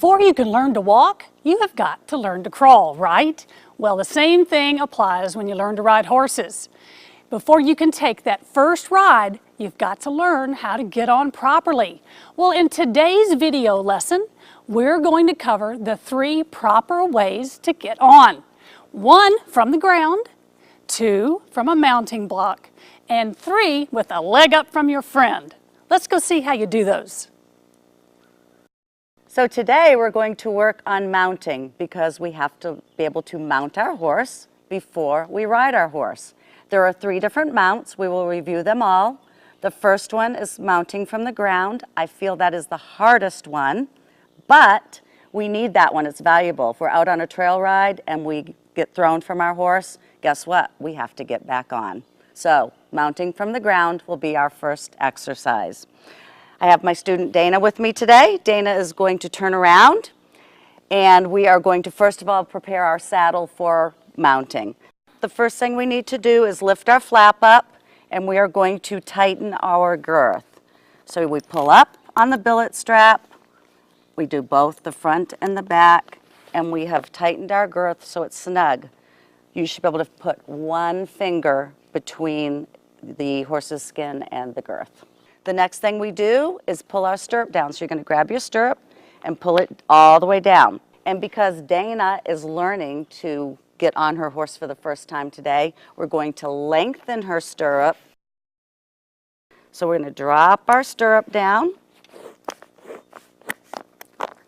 Before you can learn to walk, you have got to learn to crawl, right? Well, the same thing applies when you learn to ride horses. Before you can take that first ride, you've got to learn how to get on properly. Well, in today's video lesson, we're going to cover the 3 proper ways to get on. 1 from the ground, 2 from a mounting block, and 3 with a leg up from your friend. Let's go see how you do those. So today we're going to work on mounting because we have to be able to mount our horse before we ride our horse. There are 3 different mounts. We will review them all. The first one is mounting from the ground. I feel that is the hardest one, but we need that one. It's valuable. If we're out on a trail ride and we get thrown from our horse, guess what? We have to get back on. So mounting from the ground will be our first exercise. I have my student Dana with me today. Dana is going to turn around and we are going to first of all prepare our saddle for mounting. The first thing we need to do is lift our flap up and we are going to tighten our girth. So we pull up on the billet strap, we do both the front and the back, and we have tightened our girth so it's snug. You should be able to put 1 finger between the horse's skin and the girth. The next thing we do is pull our stirrup down. So you're going to grab your stirrup and pull it all the way down. And because Dana is learning to get on her horse for the first time today, we're going to lengthen her stirrup. So we're going to drop our stirrup down.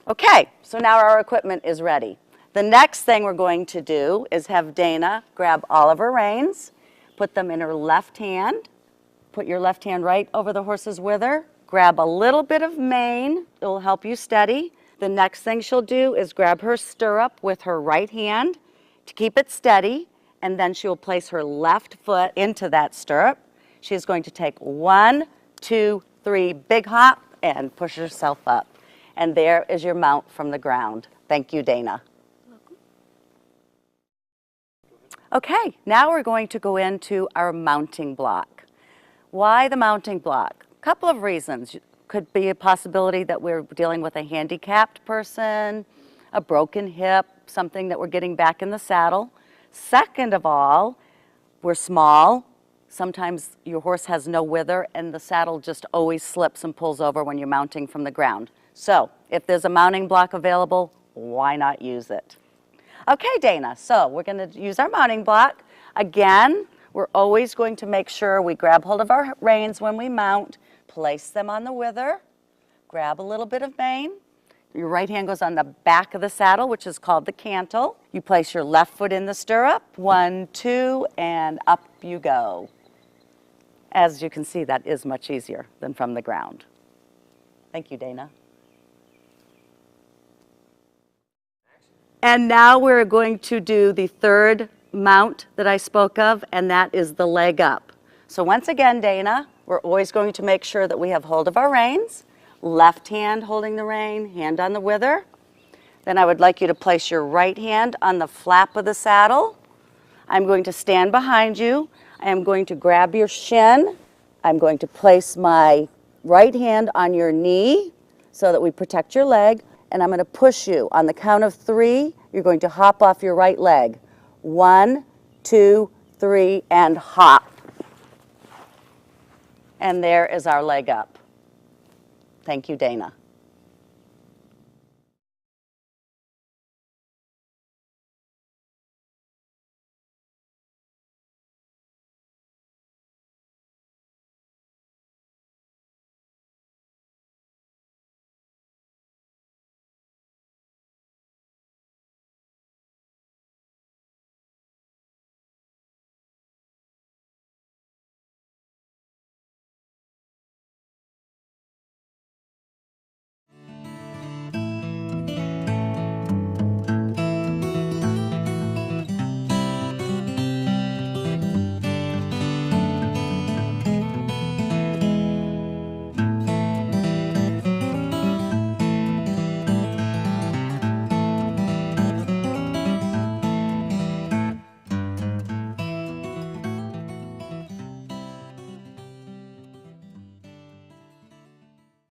Okay, so now our equipment is ready. The next thing we're going to do is have Dana grab all of her reins, put them in her left hand. Put your left hand right over the horse's wither. Grab a little bit of mane. It will help you steady. The next thing she'll do is grab her stirrup with her right hand to keep it steady, and then she will place her left foot into that stirrup. She is going to take 1, 2, 3 big hop and push herself up. And there is your mount from the ground. Thank you, Dana. Okay, now we're going to go into our mounting block. Why the mounting block? A couple of reasons. Could be a possibility that we're dealing with a handicapped person, a broken hip, something that we're getting back in the saddle. Second of all, we're small. Sometimes your horse has no wither and the saddle just always slips and pulls over when you're mounting from the ground. So if there's a mounting block available, why not use it? Okay, Dana, so we're going to use our mounting block. Again, we're always going to make sure we grab hold of our reins when we mount, place them on the wither, grab a little bit of mane. Your right hand goes on the back of the saddle, which is called the cantle. You place your left foot in the stirrup, 1, 2, and up you go. As you can see, that is much easier than from the ground. Thank you, Dana. And now we're going to do the third mount that I spoke of, and that is the leg up. So once again, Dana, we're always going to make sure that we have hold of our reins, left hand holding the rein, hand on the wither. Then I would like you to place your right hand on the flap of the saddle. I'm going to stand behind you. I am going to grab your shin. I'm going to place my right hand on your knee so that we protect your leg, and I'm going to push you. On the count of 3, you're going to hop off your right leg. 1, 2, 3, and hop. And there is our leg up. Thank you, Dana.